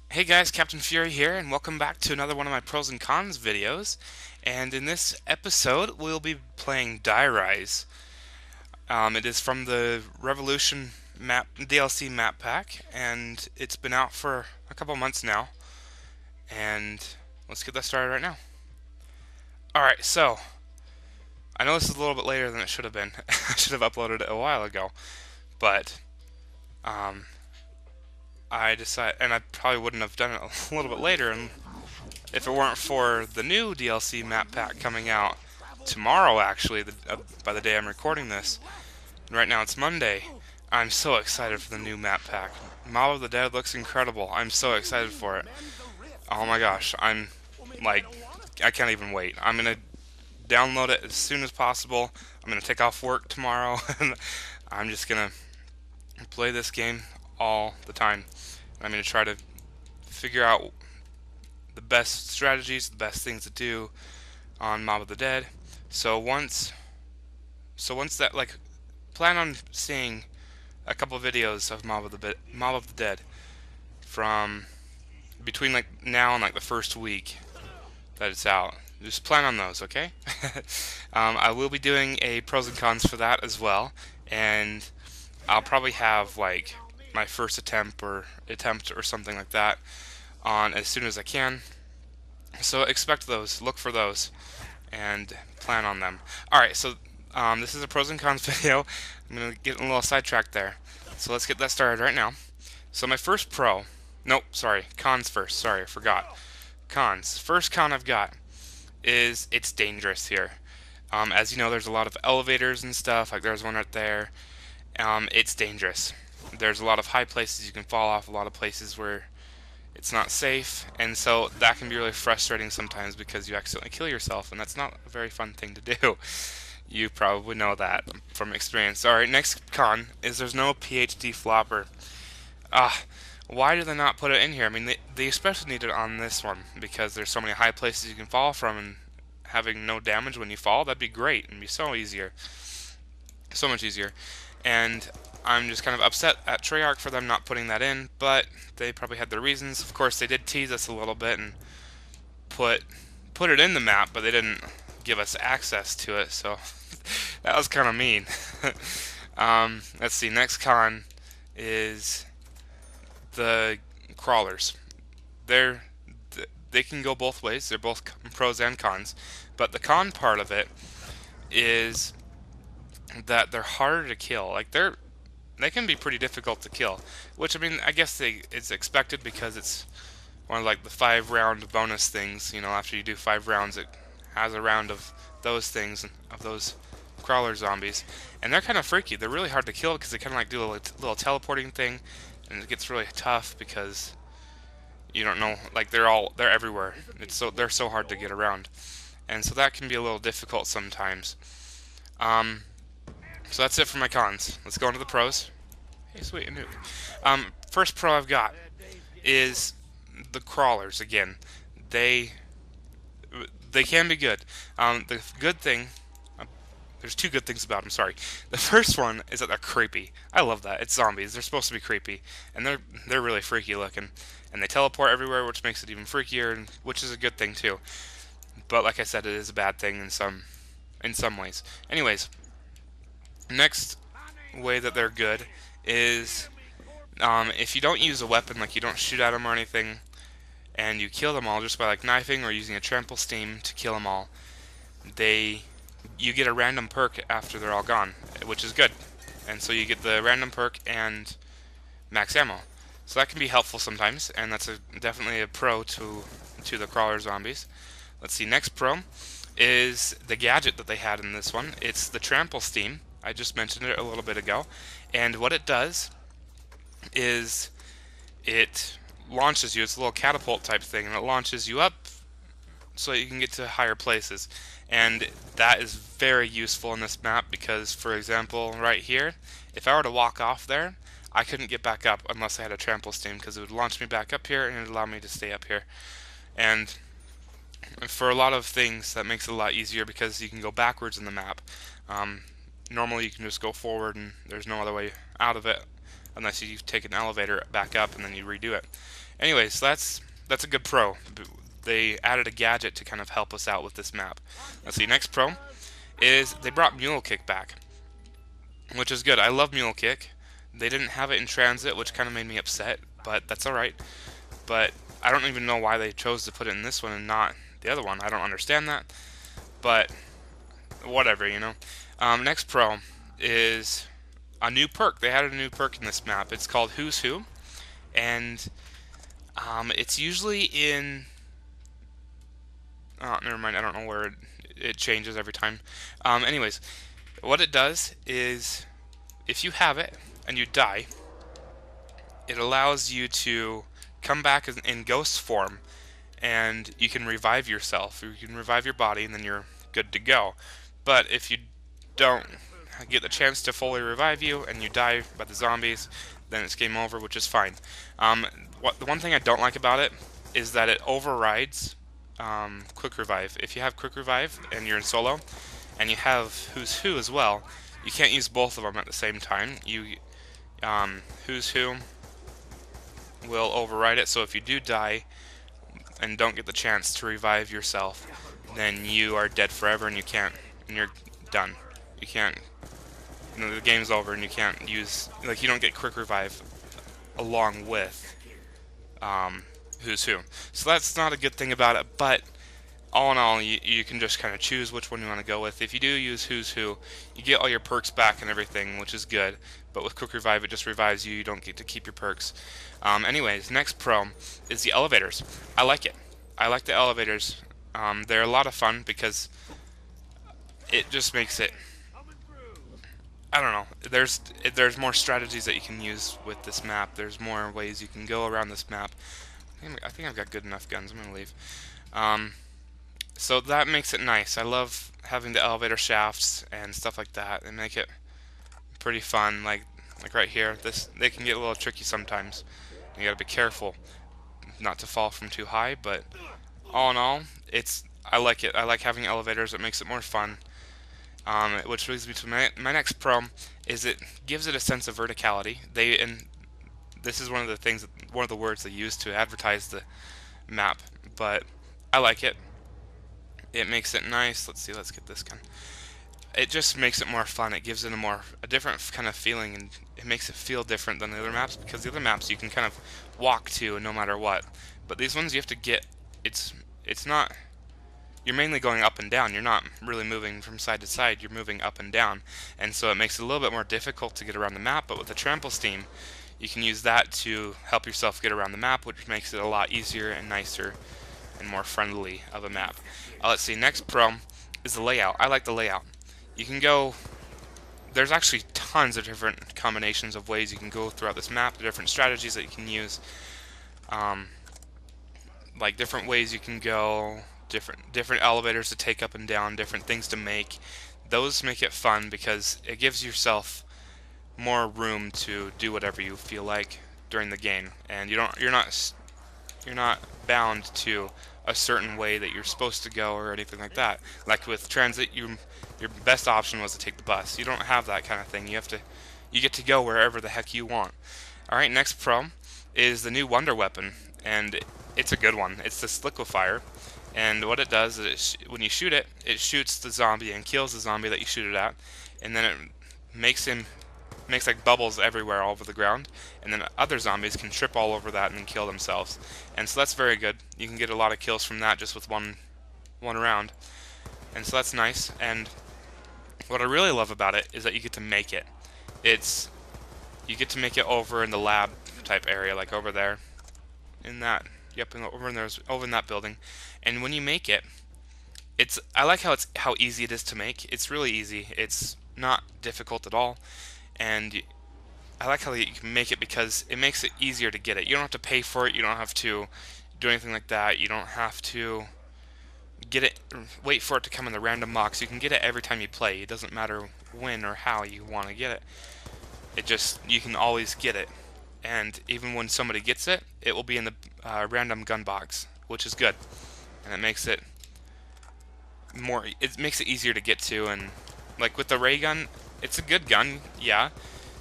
Hey guys, Captain Feuree here, and welcome back to another one of my pros and cons videos. And in this episode, we'll be playing Die Rise. It is from the Revolution map DLC map pack, and it's been out for a couple months now. And let's get that started right now. Alright, so I know this is a little bit later than it should have been. I should have uploaded it a while ago, but I decided, and I probably wouldn't have done it a little bit later, and if it weren't for the new DLC map pack coming out tomorrow, actually, by the day I'm recording this. Right now it's Monday. I'm so excited for the new map pack. Mob of the Dead looks incredible. I'm so excited for it. Oh my gosh, I'm like, I can't even wait. I'm gonna download it as soon as possible. I'm gonna take off work tomorrow, and I'm just gonna play this game all the time. I'm gonna try to figure out the best strategies, the best things to do on Mob of the Dead. So once that, like, plan on seeing a couple videos of Mob of the Dead from between like now and like the first week that it's out. Just plan on those, okay? I will be doing a pros and cons for that as well, and I'll probably have like my first attempt or something like that on as soon as I can. So expect those, look for those, and plan on them. Alright, so this is a pros and cons video. I'm going to get a little sidetracked there. So let's get that started right now. So my first pro, nope, sorry, cons first, sorry, I forgot. Cons. First con I've got is it's dangerous here. As you know, there's a lot of elevators and stuff, like there's one right there. It's dangerous. There's a lot of high places you can fall off, a lot of places where it's not safe, and so that can be really frustrating sometimes because you accidentally kill yourself, and that's not a very fun thing to do. You probably know that from experience. Alright, next con is there's no PhD flopper. Why do they not put it in here? I mean, they especially need it on this one because there's so many high places you can fall from, and having no damage when you fall, that'd be great. It'd be so easier. So much easier. And I'm just kind of upset at Treyarch for them not putting that in, but they probably had their reasons. Of course, they did tease us a little bit and put it in the map, but they didn't give us access to it, so that was kind of mean. Let's see, next con is the crawlers. They can go both ways. They're both pros and cons, but the con part of it is that they're harder to kill. Like they can be pretty difficult to kill, which, I mean, I guess it's expected because it's one of like the 5-round bonus things. You know, after you do 5 rounds, it has a round of those things, of those crawler zombies, and they're kind of freaky. They're really hard to kill because they kind of like do a little teleporting thing, and it gets really tough because you don't know, like they're everywhere. They're so hard to get around, and so that can be a little difficult sometimes. So that's it for my cons. Let's go into the pros. Hey, sweet, a nuke. First pro I've got is the crawlers. Again, they can be good. The good thing, there's two good things about them. Sorry. The first one is that they're creepy. I love that. It's zombies. They're supposed to be creepy, and they're really freaky looking, and they teleport everywhere, which makes it even freakier, and which is a good thing too. But like I said, it is a bad thing in some ways. Anyways, next way that they're good is if you don't use a weapon, like you don't shoot at them or anything, and you kill them all just by like knifing or using a trample steam to kill them all, you get a random perk after they're all gone, which is good. And so you get the random perk and max ammo. So that can be helpful sometimes, and that's definitely a pro to the crawler zombies. Let's see, next pro is the gadget that they had in this one. It's the trample steam. I just mentioned it a little bit ago, and what it does is it launches you. It's a little catapult type thing, and it launches you up so you can get to higher places. And that is very useful in this map because, for example, right here, if I were to walk off there, I couldn't get back up unless I had a trample steam, because it would launch me back up here and it would allow me to stay up here. And for a lot of things, that makes it a lot easier because you can go backwards in the map. Normally you can just go forward and there's no other way out of it unless you take an elevator back up and then you redo it. Anyways, that's a good pro. They added a gadget to kind of help us out with this map. Let's see, next pro is they brought Mule Kick back, which is good. I love Mule Kick. They didn't have it in Transit, which kind of made me upset, but that's alright. But I don't even know why they chose to put it in this one and not the other one. I don't understand that, but whatever, you know. Next pro is a new perk. They added a new perk in this map. It's called Who's Who, and it's usually in... Oh, never mind. I don't know where it changes every time. Anyways, what it does is, if you have it and you die, it allows you to come back in ghost form, and you can revive yourself. You can revive your body, and then you're good to go. But if you don't get the chance to fully revive you, and you die by the zombies, then it's game over, which is fine. The one thing I don't like about it is that it overrides quick revive. If you have quick revive and you're in solo, and you have Who's Who as well, you can't use both of them at the same time. Who's Who will override it, so if you do die and don't get the chance to revive yourself, then you are dead forever, and you're done. You can't, the game's over, and you can't use, like, you don't get quick revive along with Who's Who. So that's not a good thing about it, but all in all, you can just kind of choose which one you want to go with. If you do use Who's Who, you get all your perks back and everything, which is good, but with quick revive, it just revives you. You don't get to keep your perks. Anyways, next pro is the elevators. I like it. I like the elevators. They're a lot of fun because it just makes it, I don't know, there's more strategies that you can use with this map. There's more ways you can go around this map. I think I've got good enough guns. I'm gonna leave. So that makes it nice. I love having the elevator shafts and stuff like that. They make it pretty fun. Like right here, they can get a little tricky sometimes. You gotta be careful not to fall from too high. But all in all, I like it. I like having elevators. It makes it more fun. Which brings me to my next pro, is it gives it a sense of verticality. And this is one of the words they use to advertise the map, but I like it. It makes it nice. Let's see, let's get this gun. It just makes it more fun. It gives it a different kind of feeling, and it makes it feel different than the other maps, because the other maps you can kind of walk to no matter what. But these ones you have to get, it's not, you're mainly going up and down. You're not really moving from side to side. You're moving up and down. And so it makes it a little bit more difficult to get around the map, but with the trample steam, you can use that to help yourself get around the map, which makes it a lot easier and nicer and more friendly of a map. Let's see, next pro is the layout. I like the layout. You can go, there's actually tons of different combinations of ways you can go throughout this map, the different strategies that you can use, like different ways you can go, different elevators to take up and down, different things to make. Those make it fun because it gives yourself more room to do whatever you feel like during the game, and you're not bound to a certain way that you're supposed to go or anything like that. Like with transit, your best option was to take the bus. You don't have that kind of thing. You get to go wherever the heck you want. All right, next pro is the new wonder weapon, and it's a good one. It's this liquefier, and what it does is when you shoot it, it shoots the zombie and kills the zombie that you shoot it at, and then it makes like bubbles everywhere all over the ground, and then other zombies can trip all over that and then kill themselves. And so that's very good. You can get a lot of kills from that just with one round, and so that's nice. And what I really love about it is that you get to make it. You get to make it over in the lab type area, like over there, in that, yep, over in that building. And when you make it, I like how easy it is to make. It's really easy. It's not difficult at all. And I like how you can make it because it makes it easier to get it. You don't have to pay for it. You don't have to do anything like that. You don't have to get it, wait for it to come in the random box. You can get it every time you play. It doesn't matter when or how you want to get it. You can always get it. And even when somebody gets it, it will be in the random gun box, which is good. And it makes it easier to get to. And like with the ray gun, it's a good gun, yeah,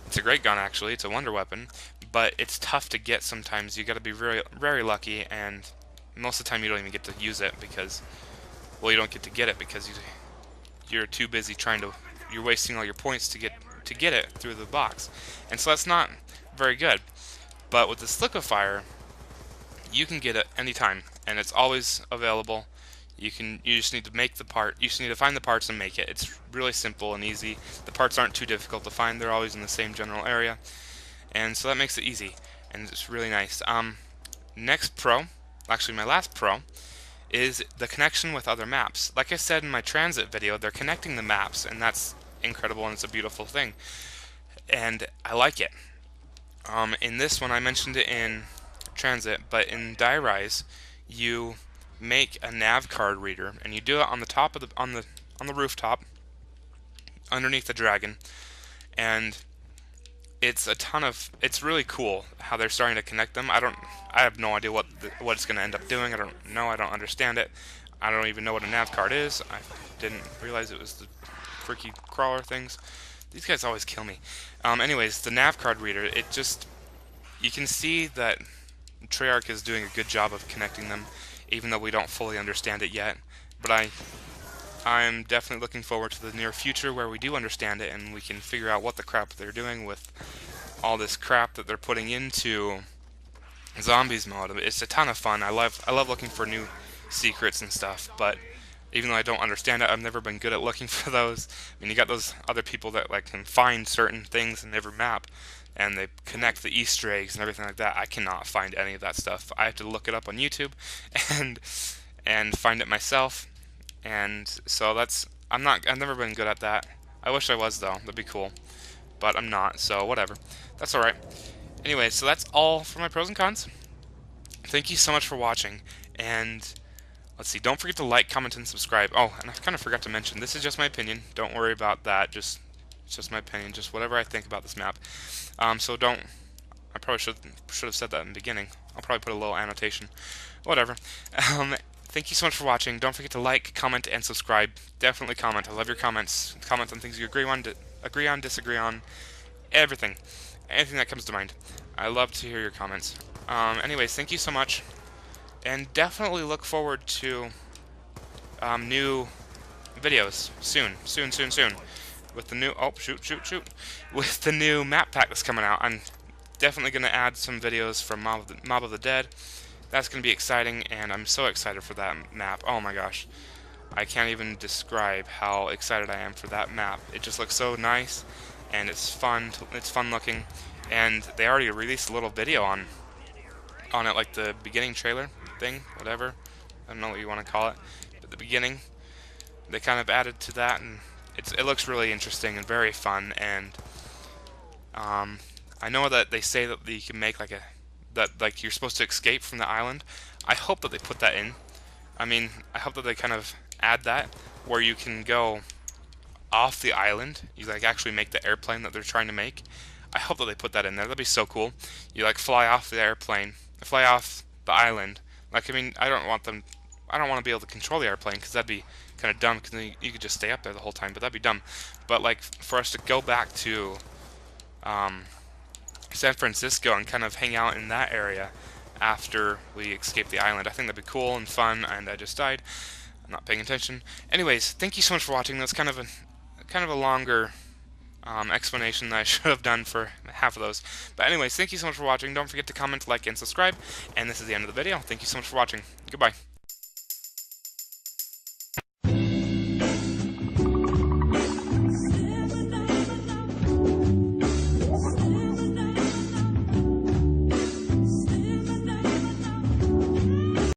It's a great gun, actually. It's a wonder weapon, but it's tough to get sometimes. You got to be very, very lucky, and most of the time you don't even get to use it because, well, you don't get to get it because you're too busy trying to. You're wasting all your points to get it through the box, and so that's not very good. But with this liquefier, you can get it anytime, and it's always available. You just need to make the part. You just need to find the parts and make it. It's really simple and easy. The parts aren't too difficult to find. They're always in the same general area, and so that makes it easy, and it's really nice. Next pro, actually my last pro, is the connection with other maps. Like I said in my transit video, they're connecting the maps, and that's incredible, and it's a beautiful thing, and I like it. In this one, I mentioned it in transit, but in Die Rise, you make a nav card reader, and you do it on the top of the rooftop, underneath the dragon, and it's really cool how they're starting to connect them. I have no idea what it's going to end up doing. I don't know. I don't understand it. I don't even know what a nav card is. I didn't realize it was the freaky crawler things. These guys always kill me. Anyways, the nav card reader, you can see that Treyarch is doing a good job of connecting them, even though we don't fully understand it yet. But I'm definitely looking forward to the near future where we do understand it and we can figure out what the crap they're doing with all this crap that they're putting into Zombies mode. It's a ton of fun. I love looking for new secrets and stuff, but even though I don't understand it, I've never been good at looking for those. I mean, you got those other people that like can find certain things in every map, and they connect the Easter eggs and everything like that. I cannot find any of that stuff. I have to look it up on YouTube and find it myself. And so I've never been good at that. I wish I was though. That'd be cool. But I'm not, so whatever. That's alright. Anyway, so that's all for my pros and cons. Thank you so much for watching, and let's see, don't forget to like, comment, and subscribe. Oh, and I kind of forgot to mention, this is just my opinion. Don't worry about that. It's just my opinion, just whatever I think about this map. So don't. I probably should have said that in the beginning. I'll probably put a little annotation. Whatever. Thank you so much for watching. Don't forget to like, comment, and subscribe. Definitely comment. I love your comments. Comment on things you agree on, disagree on, everything. Anything that comes to mind. I love to hear your comments. Anyways, thank you so much. And definitely look forward to new videos soon. With the new with the new map pack that's coming out. I'm definitely going to add some videos from Mob of the Dead. That's going to be exciting, and I'm so excited for that map. Oh my gosh. I can't even describe how excited I am for that map. It just looks so nice, and it's fun. It's fun looking, and they already released a little video on it, like the beginning trailer thing, whatever. I don't know what you want to call it, but the beginning, they kind of added to that, and it looks really interesting and very fun. And I know that they say that you can make like you're supposed to escape from the island. I hope that they put that in. I mean, I hope that they kind of add that where you can go off the island. You like actually make the airplane that they're trying to make. I hope that they put that in there. That'd be so cool. You like fly off the airplane, fly off the island. Like, I mean, I don't want to be able to control the airplane because that'd be kind of dumb. Because you could just stay up there the whole time, but that'd be dumb. But like for us to go back to San Francisco and kind of hang out in that area after we escape the island, I think that'd be cool and fun. And I just died. I'm not paying attention. Anyways, thank you so much for watching. That's kind of a longer explanation that I should have done for half of those. But anyways, thank you so much for watching. Don't forget to comment, like, and subscribe. And this is the end of the video. Thank you so much for watching. Goodbye.